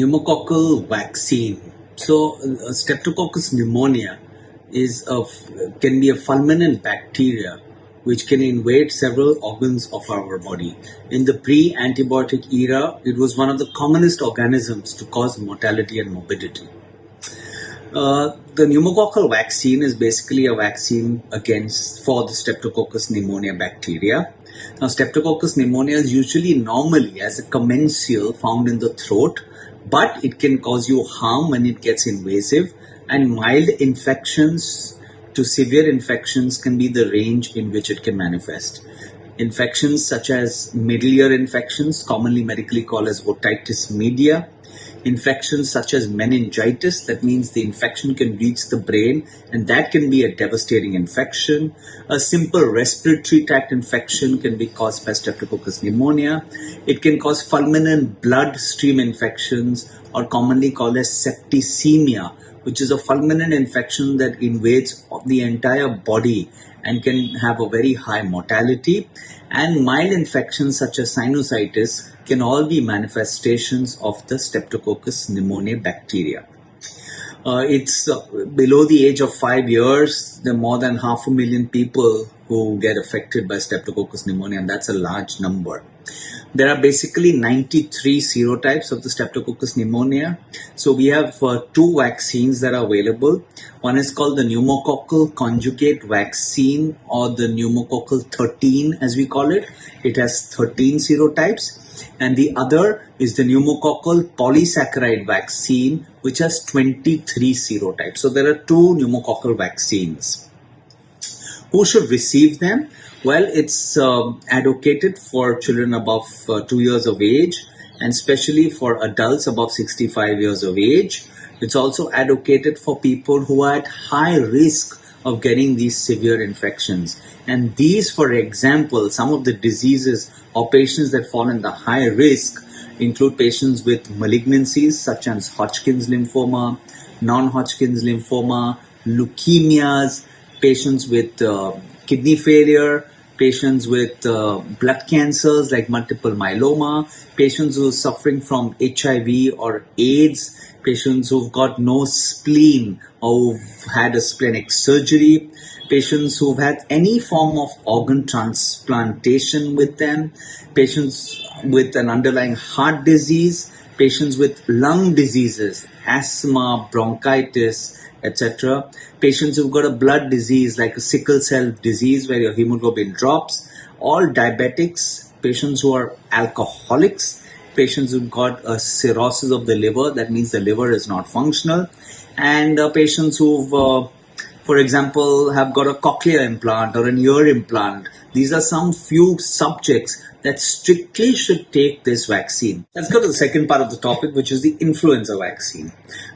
pneumococcal vaccine. So, Streptococcus pneumonia can be a fulminant bacteria which can invade several organs of our body. In the pre-antibiotic era, it was one of the commonest organisms to cause mortality and morbidity. The pneumococcal vaccine is basically a vaccine for the Streptococcus pneumonia bacteria. Now, Streptococcus pneumonia is usually normally as a commensal found in the throat, but it can cause you harm when it gets invasive, and mild infections to severe infections can be the range in which it can manifest. Infections such as middle ear infections, commonly medically called as otitis media, infections such as meningitis, that means the infection can reach the brain and that can be a devastating infection. A simple respiratory tract infection can be caused by Streptococcus pneumonia. It can cause fulminant bloodstream infections, or commonly called as septicemia, which is a fulminant infection that invades the entire body and can have a very high mortality. And mild infections such as sinusitis can all be manifestations of the Streptococcus pneumonia bacteria. It's below the age of 5 years, there are more than 500,000 people who get affected by Streptococcus pneumonia, and that's a large number. There are basically 93 serotypes of the Streptococcus pneumonia. So we have two vaccines that are available. One is called the pneumococcal conjugate vaccine, or the pneumococcal 13 as we call it. It has 13 serotypes. And the other is the pneumococcal polysaccharide vaccine, which has 23 serotypes. So there are two pneumococcal vaccines. Who should receive them? Well, it's advocated for children above 2 years of age, and especially for adults above 65 years of age. It's also advocated for people who are at high risk of getting these severe infections. And these, for example, some of the diseases or patients that fall in the high risk include patients with malignancies such as Hodgkin's lymphoma, non-Hodgkin's lymphoma, leukemias, patients with kidney failure, patients with blood cancers like multiple myeloma, patients who are suffering from HIV or AIDS, patients who've got no spleen or who've had a splenic surgery, patients who've had any form of organ transplantation with them, patients with an underlying heart disease, patients with lung diseases, asthma, bronchitis, etc. Patients who've got a blood disease like a sickle cell disease where your hemoglobin drops, all diabetics, patients who are alcoholics, patients who've got a cirrhosis of the liver, that means the liver is not functional, and patients who've, for example, have got a cochlear implant or an ear implant. These are some few subjects that strictly should take this vaccine. Let's go to the second part of the topic, which is the influenza vaccine.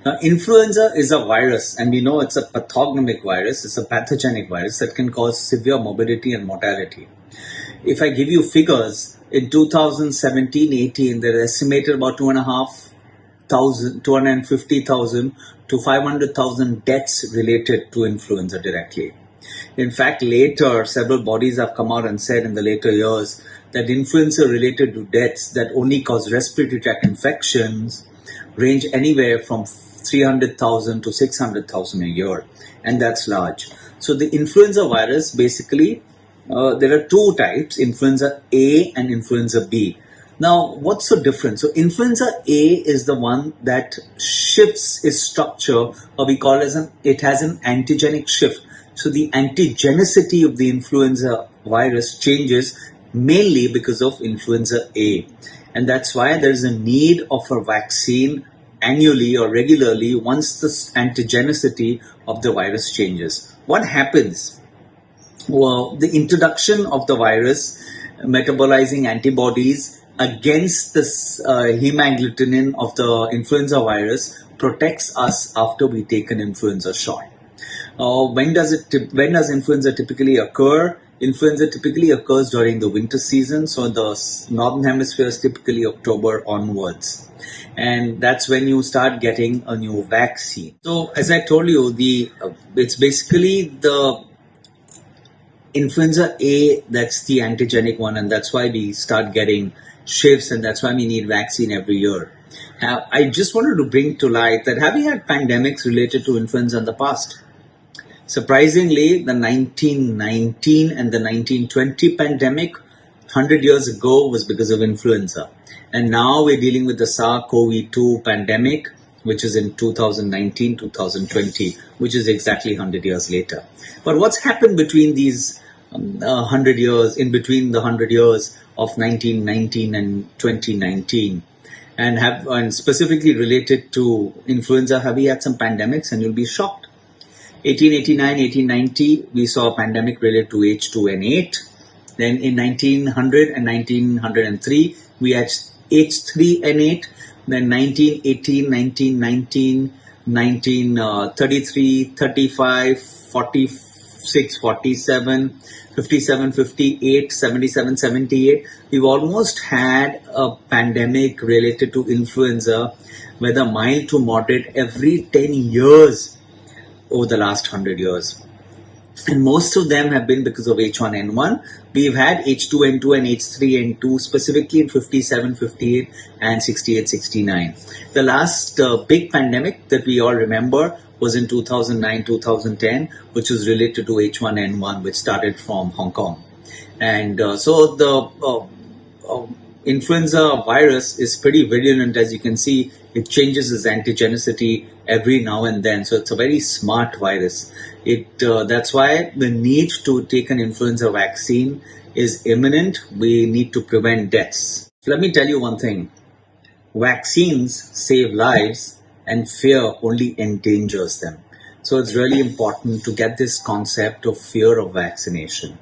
Now, influenza is a virus, and we know it's a pathognomic virus. It's a pathogenic virus that can cause severe morbidity and mortality. If I give you figures, in 2017-18, there are estimated about 250,000 to 500,000 deaths related to influenza directly. In fact, later, several bodies have come out and said in the later years that influenza related to deaths that only cause respiratory tract infections range anywhere from 300,000 to 600,000 a year, and that's large. So the influenza virus, basically, there are two types, influenza A and influenza B. Now, what's the difference? So influenza A is the one that shifts its structure, or we call it has an antigenic shift. So the antigenicity of the influenza virus changes mainly because of influenza A. And that's why there's a need of a vaccine annually or regularly once the antigenicity of the virus changes. What happens? Well, the introduction of the virus metabolizing antibodies against this hemagglutinin of the influenza virus protects us after we take an influenza shot. When does influenza typically occur? Influenza typically occurs during the winter season, so the northern hemisphere is typically October onwards, and that's when you start getting a new vaccine. So, as I told you, it's basically the influenza A that's the antigenic one, and that's why we start getting shifts, and that's why we need vaccine every year. I just wanted to bring to light that have we had pandemics related to influenza in the past? Surprisingly, the 1919 and the 1920 pandemic 100 years ago was because of influenza. And now we're dealing with the SARS-CoV-2 pandemic, which is in 2019, 2020, which is exactly 100 years later. But what's happened between these 100 years, in between the 100 years of 1919 and 2019? And specifically related to influenza, have we had some pandemics? And you'll be shocked. 1889, 1890, we saw a pandemic related to H2N8. Then in 1900 and 1903, we had H3N8. Then 1918, 1919, 1933, 35, 46, 47, 57, 58, 77, 78. We've almost had a pandemic related to influenza, whether mild to moderate, every 10 years over the last 100 years. And most of them have been because of H1N1. We've had H2N2 and H3N2 specifically in 57, 58 and 68, 69. The last big pandemic that we all remember was in 2009, 2010, which was related to H1N1, which started from Hong Kong. And so the influenza virus is pretty virulent, as you can see. It changes its antigenicity every now and then. So it's a very smart virus. That's why the need to take an influenza vaccine is imminent. We need to prevent deaths. Let me tell you one thing. Vaccines save lives and fear only endangers them. So it's really important to get this concept of fear of vaccination.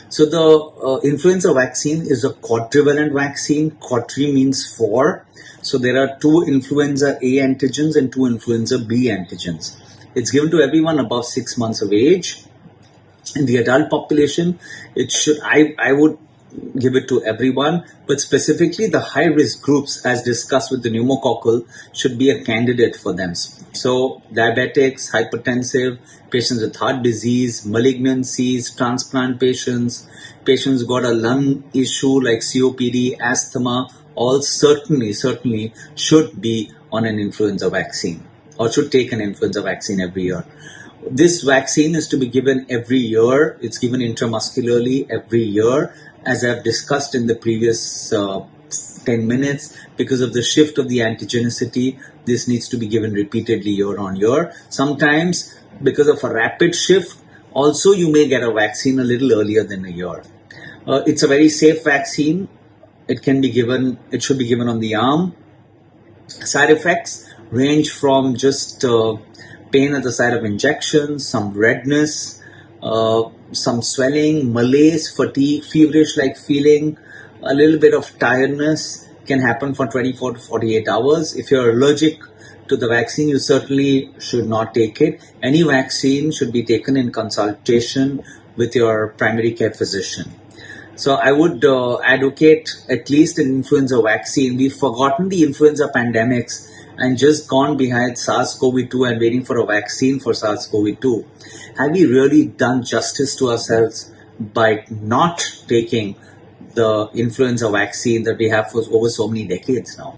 So the influenza vaccine is a quadrivalent vaccine. Quadri means 4. So there are 2 influenza A antigens and 2 influenza B antigens. It's given to everyone above 6 months of age. In the adult population, I would give it to everyone, but specifically the high-risk groups, as discussed with the pneumococcal, should be a candidate for them. So diabetics, hypertensive, patients with heart disease, malignancies, transplant patients, patients who got a lung issue like COPD, asthma, all certainly should be on an influenza vaccine or should take an influenza vaccine every year. This vaccine is to be given every year. It's given intramuscularly every year. As I've discussed in the previous 10 minutes, because of the shift of the antigenicity, this needs to be given repeatedly year on year. Sometimes, because of a rapid shift, also you may get a vaccine a little earlier than a year. It's a very safe vaccine. It should be given on the arm. Side effects range from just pain at the site of injections, some redness, some swelling, malaise, fatigue, feverish-like feeling, a little bit of tiredness can happen for 24 to 48 hours. If you're allergic to the vaccine, you certainly should not take it. Any vaccine should be taken in consultation with your primary care physician. So I would advocate at least an influenza vaccine. We've forgotten the influenza pandemics and just gone behind SARS-CoV-2 and waiting for a vaccine for SARS-CoV-2. Have we really done justice to ourselves by not taking the influenza vaccine that we have for over so many decades now?